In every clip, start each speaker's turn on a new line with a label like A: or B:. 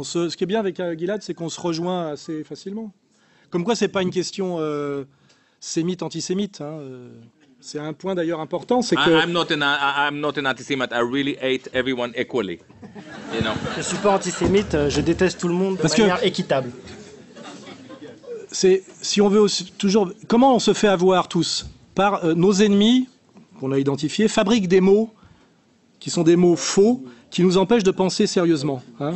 A: Ce qui est bien avec Gilad, c'est qu'on se rejoint assez facilement. Comme quoi, c'est pas une question sémite-antisémite. Hein. C'est un point d'ailleurs important, c'est que...
B: I'm not an anti-Semite. I really hate everyone equally. You know?
C: Je suis pas antisémite, je déteste tout le monde de manière équitable.
A: Si on veut aussi, toujours... Comment on se fait avoir tous? Par nos ennemis, qu'on a identifiés, fabriquent des mots qui sont des mots faux, qui nous empêchent de penser sérieusement. Hein.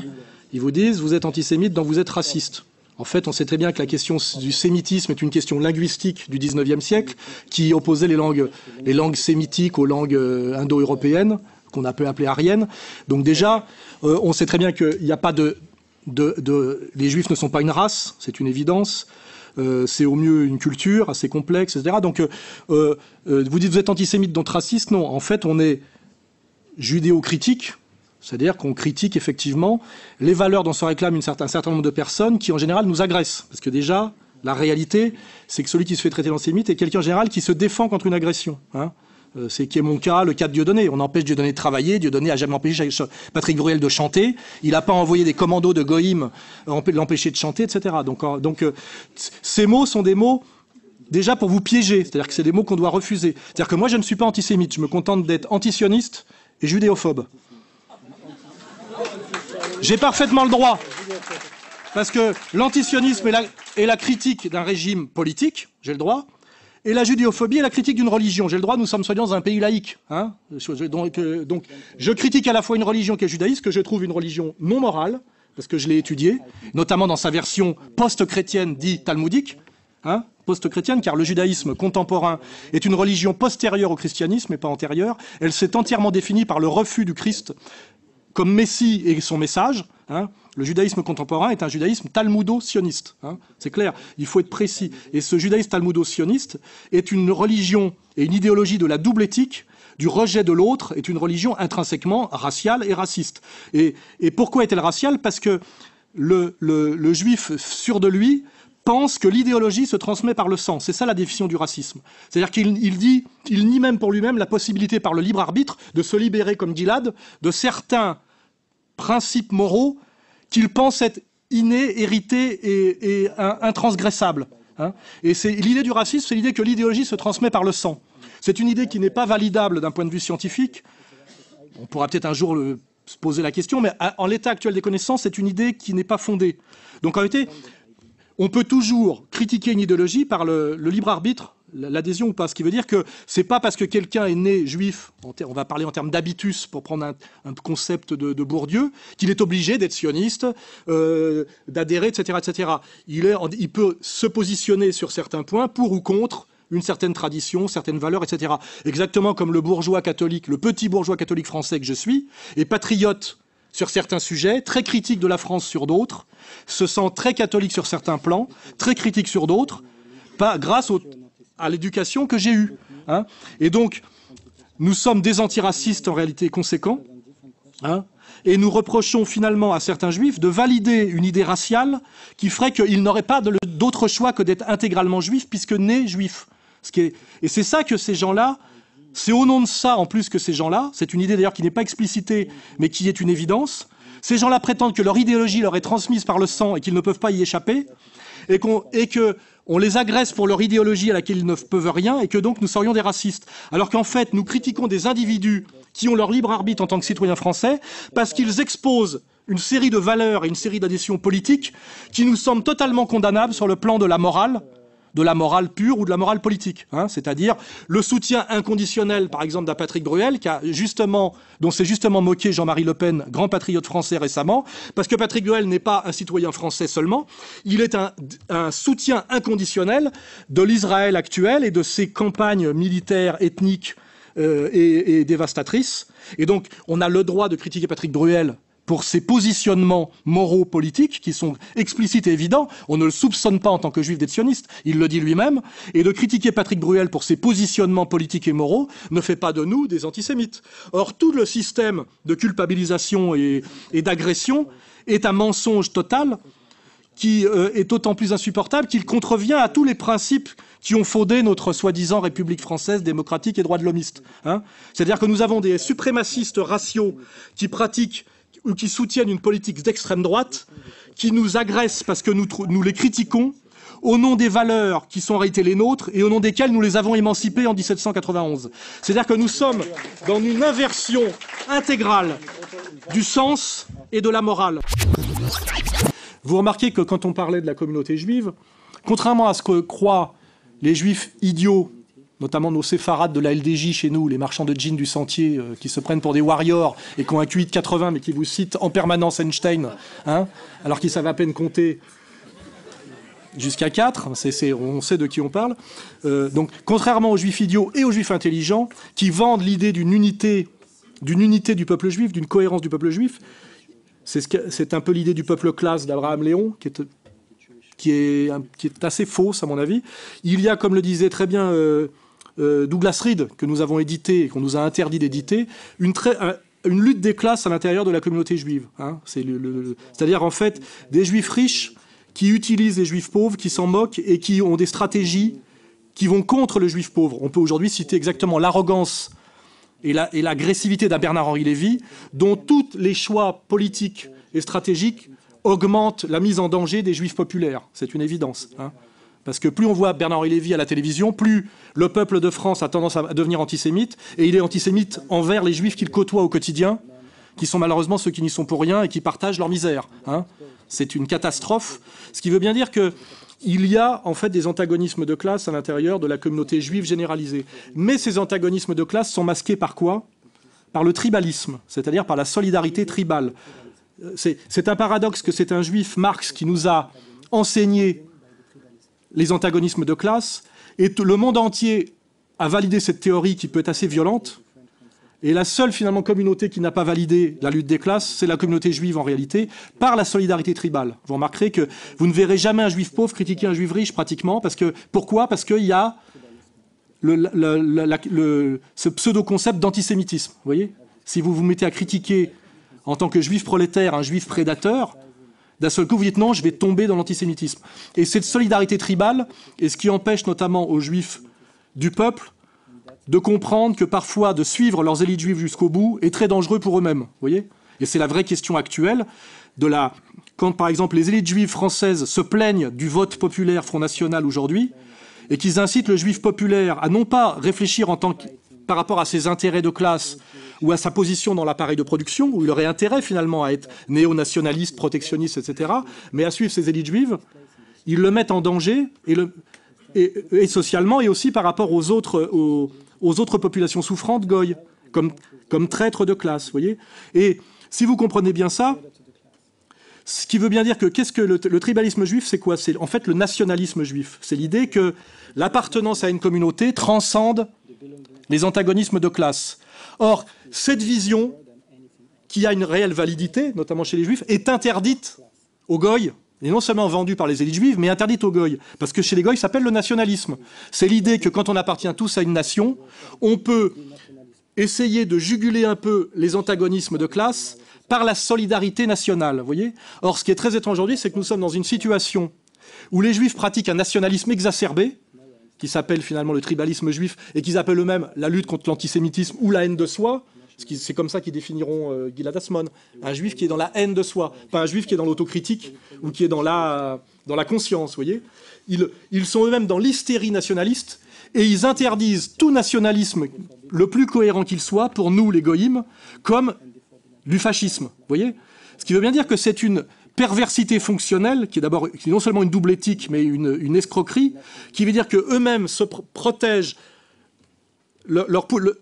A: Ils vous disent, vous êtes antisémite, donc vous êtes raciste. En fait, on sait très bien que la question du sémitisme est une question linguistique du 19e siècle, qui opposait les langues sémitiques aux langues indo-européennes, qu'on a pu appeler aryennes. Donc déjà, on sait très bien qu'il n'y a pas les Juifs ne sont pas une race, c'est une évidence. C'est au mieux une culture assez complexe, etc. Donc, vous dites vous êtes antisémite, donc raciste. Non, en fait, on est judéo-critique, c'est-à-dire qu'on critique effectivement les valeurs dont se réclament un certain nombre de personnes qui, en général, nous agressent. Parce que déjà, la réalité, c'est que celui qui se fait traiter d'antisémite est quelqu'un, en général, qui se défend contre une agression. Hein. C'est qui est mon cas, le cas de Dieudonné. On empêche Dieudonné de travailler. Dieudonné n'a jamais empêché Patrick Bruel de chanter. Il n'a pas envoyé des commandos de Goïm l'empêcher de chanter, etc. Donc ces mots sont des mots déjà pour vous piéger. C'est-à-dire que c'est des mots qu'on doit refuser. C'est-à-dire que moi, je ne suis pas antisémite. Je me contente d'être antisioniste et judéophobe. J'ai parfaitement le droit. Parce que l'antisionisme est la critique d'un régime politique. J'ai le droit. Et la judéophobie est la critique d'une religion. J'ai le droit, nous sommes soi-disant dans un pays laïque. Hein. Donc, je critique à la fois une religion qui est judaïste, que je trouve une religion non morale, parce que je l'ai étudiée, notamment dans sa version post-chrétienne dite talmudique, hein, post-chrétienne, car le judaïsme contemporain est une religion postérieure au christianisme et pas antérieure. Elle s'est entièrement définie par le refus du Christ comme Messie et son message. Hein. Le judaïsme contemporain est un judaïsme talmudo-sioniste. Hein. C'est clair, il faut être précis. Et ce judaïsme talmudo-sioniste est une religion et une idéologie de la double éthique, du rejet de l'autre, est une religion intrinsèquement raciale et raciste. Et pourquoi est-elle raciale? Parce que le juif sûr de lui pense que l'idéologie se transmet par le sang. C'est ça la définition du racisme. C'est-à-dire qu'il nie même pour lui-même la possibilité par le libre arbitre de se libérer, comme Gilad, de certains principes moraux qu'il pense être innés, hérités et intransgressables. Hein. Et l'idée du racisme, c'est l'idée que l'idéologie se transmet par le sang. C'est une idée qui n'est pas validable d'un point de vue scientifique. On pourra peut-être un jour se poser la question, mais en l'état actuel des connaissances, c'est une idée qui n'est pas fondée. Donc en réalité, on peut toujours critiquer une idéologie par le libre arbitre, l'adhésion ou pas. Ce qui veut dire que c'est pas parce que quelqu'un est né juif, on va parler en termes d'habitus pour prendre un concept de Bourdieu, qu'il est obligé d'être sioniste, d'adhérer, etc., etc. Il peut se positionner sur certains points pour ou contre une certaine tradition, certaines valeurs, etc. Exactement comme le bourgeois catholique, le petit bourgeois catholique français que je suis, est patriote sur certains sujets, très critique de la France sur d'autres, se sent très catholique sur certains plans, très critique sur d'autres, grâce à l'éducation que j'ai eue. Hein. Et donc, nous sommes des antiracistes en réalité conséquents, hein, et nous reprochons finalement à certains juifs de valider une idée raciale qui ferait qu'ils n'auraient pas d'autre choix que d'être intégralement juifs, puisque nés juifs. Et c'est ça que ces gens-là... C'est au nom de ça, en plus, que ces gens-là, c'est une idée d'ailleurs qui n'est pas explicitée, mais qui est une évidence, ces gens-là prétendent que leur idéologie leur est transmise par le sang et qu'ils ne peuvent pas y échapper, et qu'on les agresse pour leur idéologie à laquelle ils ne peuvent rien, et que donc nous serions des racistes. Alors qu'en fait, nous critiquons des individus qui ont leur libre arbitre en tant que citoyens français, parce qu'ils exposent une série de valeurs et une série d'adhésions politiques qui nous semblent totalement condamnables sur le plan de la morale pure ou de la morale politique, hein, c'est-à-dire le soutien inconditionnel, par exemple, d'un Patrick Bruel, dont s'est justement moqué Jean-Marie Le Pen, grand patriote français récemment, parce que Patrick Bruel n'est pas un citoyen français seulement, il est un soutien inconditionnel de l'Israël actuel et de ses campagnes militaires, ethniques et dévastatrices. Et donc, on a le droit de critiquer Patrick Bruel pour ses positionnements moraux politiques qui sont explicites et évidents. On ne le soupçonne pas en tant que juif d'être sioniste, il le dit lui-même, et de critiquer Patrick Bruel pour ses positionnements politiques et moraux ne fait pas de nous des antisémites. Or, tout le système de culpabilisation et d'agression est un mensonge total qui est d'autant plus insupportable qu'il contrevient à tous les principes qui ont fondé notre soi-disant République française démocratique et droit de l'homiste. Hein. C'est-à-dire que nous avons des suprémacistes raciaux qui pratiquent ou qui soutiennent une politique d'extrême droite qui nous agresse parce que nous les critiquons au nom des valeurs qui sont en réalité les nôtres et au nom desquelles nous les avons émancipées en 1791. C'est-à-dire que nous sommes dans une inversion intégrale du sens et de la morale. Vous remarquez que quand on parlait de la communauté juive, contrairement à ce que croient les juifs idiots, notamment nos séfarades de la LDJ chez nous, les marchands de jeans du sentier qui se prennent pour des warriors et qui ont un QI de 80 mais qui vous citent en permanence Einstein, hein, alors qu'ils savent à peine compter jusqu'à 4, on sait de qui on parle. Donc, contrairement aux juifs idiots et aux juifs intelligents, qui vendent l'idée d'une unité du peuple juif, d'une cohérence du peuple juif, c'est un peu l'idée du peuple classe d'Abraham Léon, qui est assez fausse, à mon avis. Il y a, comme le disait très bien Douglas Reed, que nous avons édité et qu'on nous a interdit d'éditer, une lutte des classes à l'intérieur de la communauté juive. Hein. C'est-à-dire, en fait, des juifs riches qui utilisent les juifs pauvres, qui s'en moquent et qui ont des stratégies qui vont contre le juif pauvre. On peut aujourd'hui citer exactement l'arrogance et l'agressivité d'un Bernard-Henri Lévy, dont tous les choix politiques et stratégiques augmentent la mise en danger des juifs populaires. C'est une évidence. Hein. Parce que plus on voit Bernard-Henri Lévy à la télévision, plus le peuple de France a tendance à devenir antisémite, et il est antisémite envers les juifs qu'il côtoie au quotidien, qui sont malheureusement ceux qui n'y sont pour rien et qui partagent leur misère. Hein. C'est une catastrophe. Ce qui veut bien dire qu'il y a en fait des antagonismes de classe à l'intérieur de la communauté juive généralisée. Mais ces antagonismes de classe sont masqués par quoi? Par le tribalisme, c'est-à-dire par la solidarité tribale. C'est un paradoxe que c'est un juif, Marx, qui nous a enseigné les antagonismes de classe, et le monde entier a validé cette théorie qui peut être assez violente. Et la seule, finalement, communauté qui n'a pas validé la lutte des classes, c'est la communauté juive, en réalité, par la solidarité tribale. Vous remarquerez que vous ne verrez jamais un juif pauvre critiquer un juif riche, pratiquement. Pourquoi? Parce qu'il y a ce pseudo-concept d'antisémitisme. Vous voyez? Si vous vous mettez à critiquer, en tant que juif prolétaire, un juif prédateur, d'un seul coup, vous dites non, je vais tomber dans l'antisémitisme. Et cette solidarité tribale est ce qui empêche notamment aux juifs du peuple de comprendre que parfois de suivre leurs élites juives jusqu'au bout est très dangereux pour eux-mêmes. Vous voyez ? Et c'est la vraie question actuelle quand par exemple les élites juives françaises se plaignent du vote populaire Front National aujourd'hui et qu'ils incitent le juif populaire à non pas réfléchir par rapport à ses intérêts de classe ou à sa position dans l'appareil de production, où il aurait intérêt finalement à être néo-nationaliste, protectionniste, etc., mais à suivre ses élites juives, ils le mettent en danger et socialement et aussi par rapport aux autres populations souffrantes goy, comme traîtres de classe, vous voyez. Et si vous comprenez bien ça, ce qui veut bien dire que qu'est-ce que le tribalisme juif, c'est quoi? C'est en fait le nationalisme juif. C'est l'idée que l'appartenance à une communauté transcende les antagonismes de classe. Or, cette vision, qui a une réelle validité, notamment chez les juifs, est interdite aux goy, et non seulement vendue par les élites juives, mais interdite aux goy. Parce que chez les goy, ça s'appelle le nationalisme. C'est l'idée que quand on appartient tous à une nation, on peut essayer de juguler un peu les antagonismes de classe par la solidarité nationale. Vous voyez ? Or, ce qui est très étrange aujourd'hui, c'est que nous sommes dans une situation où les juifs pratiquent un nationalisme exacerbé, qui s'appelle finalement le tribalisme juif, et qu'ils appellent eux-mêmes la lutte contre l'antisémitisme ou la haine de soi. C'est comme ça qu'ils définiront Gilad Asmon. Un juif qui est dans la haine de soi, pas un juif qui est dans l'autocritique ou qui est dans la conscience, vous voyez. Ils sont eux-mêmes dans l'hystérie nationaliste et ils interdisent tout nationalisme, le plus cohérent qu'il soit, pour nous, les goïms, comme du fascisme, vous voyez. Ce qui veut bien dire que c'est une perversité fonctionnelle, qui est non seulement une double éthique, mais une escroquerie, qui veut dire qu'eux-mêmes se protègent,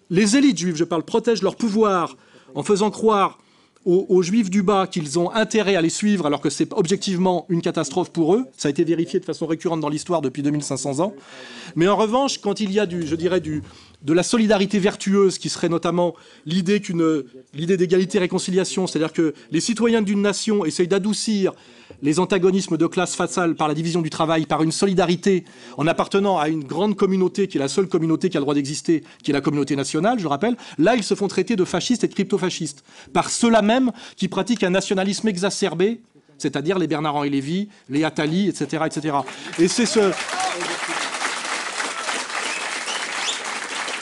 A: les élites juives, je parle, protègent leur pouvoir en faisant croire aux juifs du bas qu'ils ont intérêt à les suivre, alors que c'est objectivement une catastrophe pour eux. Ça a été vérifié de façon récurrente dans l'histoire depuis 2500 ans. Mais en revanche, quand il y a de la solidarité vertueuse, qui serait notamment l'idée d'égalité-réconciliation, c'est-à-dire que les citoyens d'une nation essayent d'adoucir les antagonismes de classe fatale par la division du travail, par une solidarité en appartenant à une grande communauté, qui est la seule communauté qui a le droit d'exister, qui est la communauté nationale, je rappelle, là ils se font traiter de fascistes et de crypto-fascistes, par ceux-là même qui pratiquent un nationalisme exacerbé, c'est-à-dire les Bernard-Henri Lévy, les Attali, etc., etc. Et c'est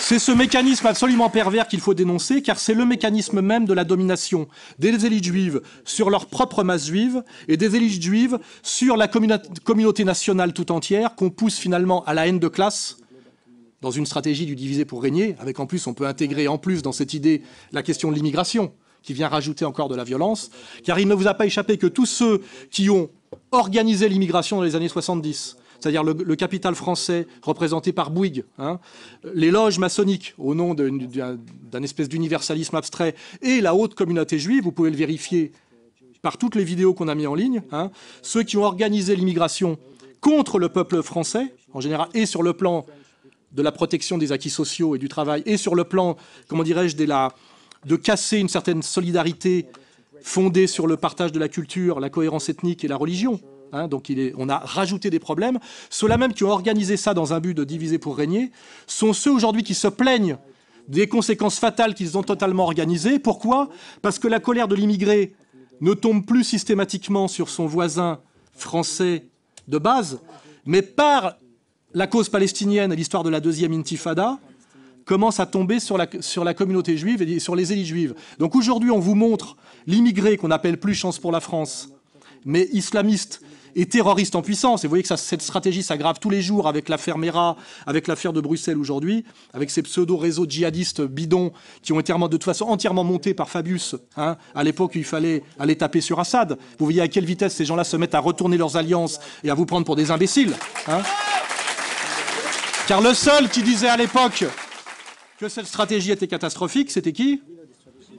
A: C'est ce mécanisme absolument pervers qu'il faut dénoncer, car c'est le mécanisme même de la domination des élites juives sur leur propre masse juive et des élites juives sur la communauté nationale tout entière, qu'on pousse finalement à la haine de classe, dans une stratégie du diviser pour régner, avec en plus, on peut intégrer en plus dans cette idée la question de l'immigration, qui vient rajouter encore de la violence, car il ne vous a pas échappé que tous ceux qui ont organisé l'immigration dans les années 70, c'est-à-dire le capital français représenté par Bouygues, hein, les loges maçonniques au nom d'un espèce d'universalisme abstrait, et la haute communauté juive, vous pouvez le vérifier par toutes les vidéos qu'on a mis en ligne, hein, ceux qui ont organisé l'immigration contre le peuple français, en général, et sur le plan de la protection des acquis sociaux et du travail, et sur le plan, comment dirais-je, de casser une certaine solidarité fondée sur le partage de la culture, la cohérence ethnique et la religion. Hein, donc on a rajouté des problèmes. Ceux-là même qui ont organisé ça dans un but de diviser pour régner sont ceux aujourd'hui qui se plaignent des conséquences fatales qu'ils ont totalement organisées. Pourquoi? Parce que la colère de l'immigré ne tombe plus systématiquement sur son voisin français de base, mais par la cause palestinienne et l'histoire de la deuxième intifada, commence à tomber sur la communauté juive et sur les élites juives. Donc aujourd'hui, on vous montre l'immigré qu'on n'appelle plus Chance pour la France, mais islamiste et terroriste en puissance. Et vous voyez que cette stratégie s'aggrave tous les jours avec l'affaire Mera, avec l'affaire de Bruxelles aujourd'hui, avec ces pseudo-réseaux djihadistes bidons qui ont été de toute façon entièrement montés par Fabius, hein, à l'époque où il fallait aller taper sur Assad. Vous voyez à quelle vitesse ces gens-là se mettent à retourner leurs alliances et à vous prendre pour des imbéciles. Hein. Car le seul qui disait à l'époque que cette stratégie était catastrophique, c'était qui?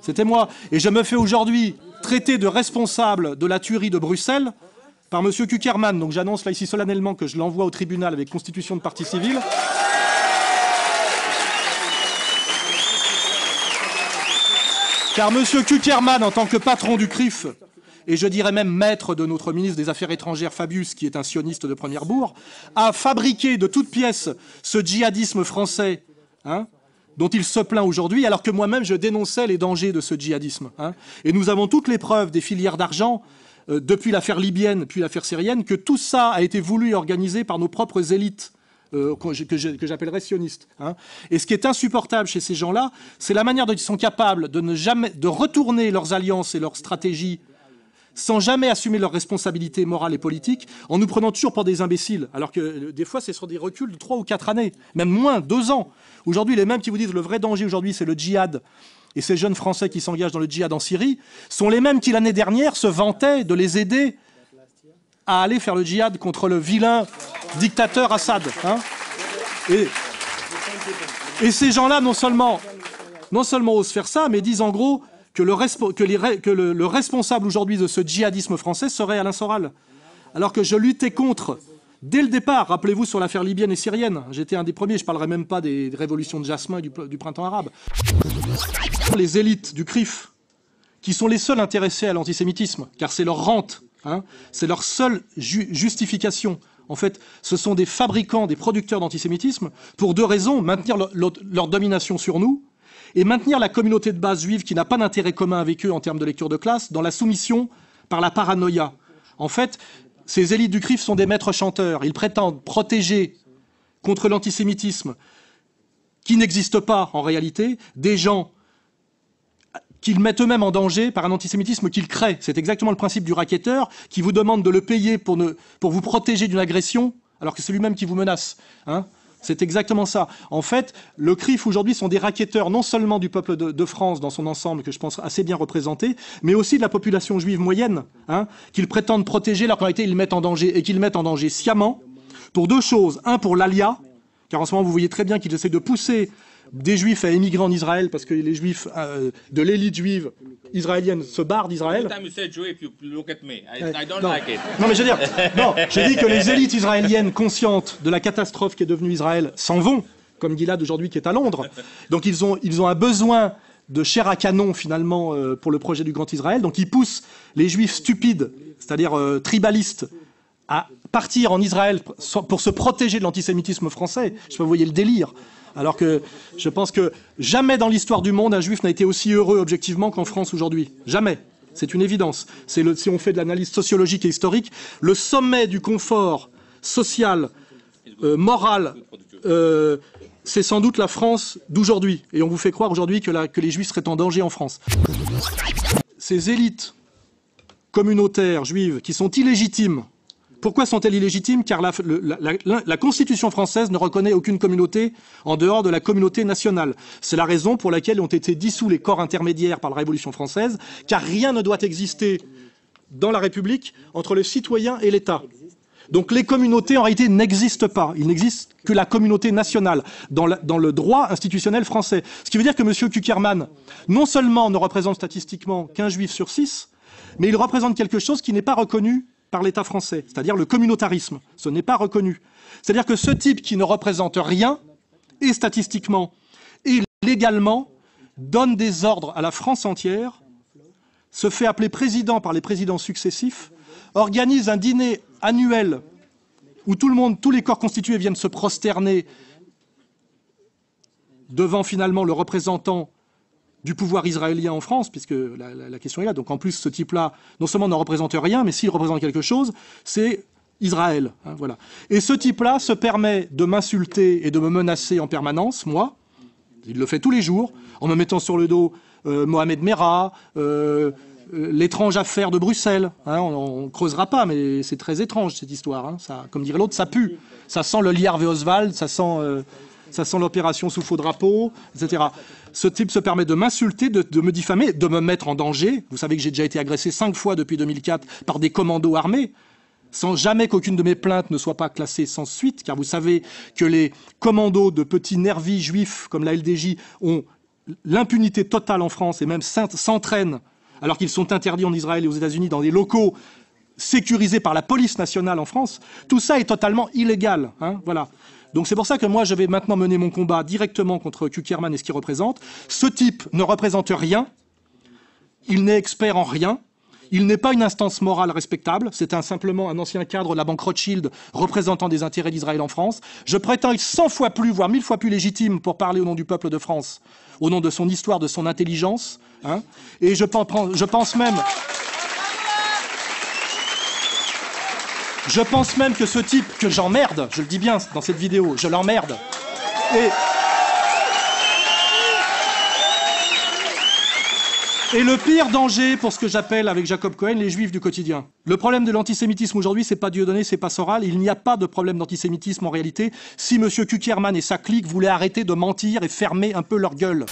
A: C'était moi. Et je me fais aujourd'hui traiter de responsable de la tuerie de Bruxelles par M. Kuckerman. Donc j'annonce là ici solennellement que je l'envoie au tribunal avec constitution de partie civile. Car M. Kuckerman, en tant que patron du CRIF, et je dirais même maître de notre ministre des Affaires étrangères, Fabius, qui est un sioniste de première bourre, a fabriqué de toutes pièces ce djihadisme français, hein, dont il se plaint aujourd'hui, alors que moi-même je dénonçais les dangers de ce djihadisme. Hein. Et nous avons toutes les preuves des filières d'argent, depuis l'affaire libyenne, puis l'affaire syrienne, que tout ça a été voulu et organisé par nos propres élites, que j'appellerais sionistes. Hein. Et ce qui est insupportable chez ces gens-là, c'est la manière dont ils sont capables de retourner leurs alliances et leurs stratégies sans jamais assumer leurs responsabilités morales et politiques, en nous prenant toujours pour des imbéciles, alors que des fois c'est sur des reculs de 3 ou 4 années, même moins, 2 ans. Aujourd'hui, les mêmes qui vous disent le vrai danger aujourd'hui c'est le djihad, et ces jeunes Français qui s'engagent dans le djihad en Syrie, sont les mêmes qui l'année dernière se vantaient de les aider à aller faire le djihad contre le vilain dictateur Assad. Hein. Et ces gens-là, non seulement osent faire ça, mais disent en gros que le responsable aujourd'hui de ce djihadisme français serait Alain Soral. Alors que je luttais contre, dès le départ, rappelez-vous sur l'affaire libyenne et syrienne, j'étais un des premiers, je ne parlerai même pas des révolutions de Jasmin et du printemps arabe. Les élites du CRIF, qui sont les seuls intéressés à l'antisémitisme, car c'est leur rente, hein, c'est leur seule justification. En fait, ce sont des fabricants, des producteurs d'antisémitisme, pour 2 raisons, maintenir leur domination sur nous, et maintenir la communauté de base juive qui n'a pas d'intérêt commun avec eux en termes de lecture de classe dans la soumission par la paranoïa. En fait, ces élites du CRIF sont des maîtres chanteurs. Ils prétendent protéger contre l'antisémitisme qui n'existe pas en réalité des gens qu'ils mettent eux-mêmes en danger par un antisémitisme qu'ils créent. C'est exactement le principe du racketteur qui vous demande de le payer pour vous protéger d'une agression alors que c'est lui-même qui vous menace. Hein. C'est exactement ça. En fait, le CRIF aujourd'hui sont des racketteurs non seulement du peuple de France dans son ensemble, que je pense assez bien représenté, mais aussi de la population juive moyenne, hein, qu'ils prétendent protéger alors qu'en réalité ils mettent en danger, et qu'ils mettent en danger sciemment, pour 2 choses. Un, pour l'ALIA, car en ce moment vous voyez très bien qu'ils essaient de pousser des juifs à émigrer en Israël parce que les juifs de l'élite juive israélienne se barrent d'Israël. Non mais je veux dire, non, je dis que les élites israéliennes conscientes de la catastrophe qui est devenue Israël s'en vont, comme Gilad aujourd'hui qui est à Londres. Donc ils ont un besoin de chair à canon finalement pour le projet du Grand Israël. Donc ils poussent les juifs stupides, c'est-à-dire tribalistes, à partir en Israël pour se protéger de l'antisémitisme français. Je sais pas, vous voyez le délire. Alors que je pense que jamais dans l'histoire du monde, un juif n'a été aussi heureux objectivement qu'en France aujourd'hui. Jamais. C'est une évidence. Si on fait de l'analyse sociologique et historique, le sommet du confort social, moral, c'est sans doute la France d'aujourd'hui. Et on vous fait croire aujourd'hui que les Juifs seraient en danger en France. Ces élites communautaires juives qui sont illégitimes. Pourquoi sont-elles illégitimes? Car la Constitution française ne reconnaît aucune communauté en dehors de la communauté nationale. C'est la raison pour laquelle ont été dissous les corps intermédiaires par la Révolution française, car rien ne doit exister dans la République entre le citoyen et l'État. Donc les communautés, en réalité, n'existent pas. Il n'existe que la communauté nationale dans le droit institutionnel français. Ce qui veut dire que M. Kuckerman, non seulement ne représente statistiquement qu'un juif sur 6, mais il représente quelque chose qui n'est pas reconnu par l'État français, c'est-à-dire le communautarisme. Ce n'est pas reconnu. C'est-à-dire que ce type qui ne représente rien, et statistiquement, et légalement, donne des ordres à la France entière, se fait appeler président par les présidents successifs, organise un dîner annuel où tous les corps constitués viennent se prosterner devant finalement le représentant du pouvoir israélien en France, puisque la question est là. Donc en plus, ce type-là, non seulement ne représente rien, mais s'il représente quelque chose, c'est Israël. Hein, voilà. Et ce type-là se permet de m'insulter et de me menacer en permanence, moi. Il le fait tous les jours, en me mettant sur le dos Mohamed Merah, l'étrange affaire de Bruxelles. Hein, on ne creusera pas, mais c'est très étrange cette histoire. Hein, ça, comme dirait l'autre, ça pue. Ça sent le Lee Harvey Oswald, ça sent l'opération sous faux drapeau, etc. Ce type se permet de m'insulter, de me diffamer, de me mettre en danger. Vous savez que j'ai déjà été agressé 5 fois depuis 2004 par des commandos armés, sans jamais qu'aucune de mes plaintes ne soit pas classée sans suite, car vous savez que les commandos de petits nervis juifs comme la LDJ ont l'impunité totale en France et même s'entraînent, alors qu'ils sont interdits en Israël et aux États-Unis dans des locaux sécurisés par la police nationale en France. Tout ça est totalement illégal. Hein, voilà. Donc c'est pour ça que moi je vais maintenant mener mon combat directement contre Kuckerman et ce qu'il représente. Ce type ne représente rien, il n'est expert en rien, il n'est pas une instance morale respectable, c'est simplement un ancien cadre de la banque Rothschild représentant des intérêts d'Israël en France. Je prétends être 100 fois plus, voire 1000 fois plus légitime pour parler au nom du peuple de France, au nom de son histoire, de son intelligence. Hein, et je pense même... Je pense même que ce type, que j'emmerde, je le dis bien dans cette vidéo, je l'emmerde. Et le pire danger pour ce que j'appelle, avec Jacob Cohen, les juifs du quotidien. Le problème de l'antisémitisme aujourd'hui, c'est pas Dieudonné, c'est pas Soral. Il n'y a pas de problème d'antisémitisme en réalité si M. Kuckerman et sa clique voulaient arrêter de mentir et fermer un peu leur gueule.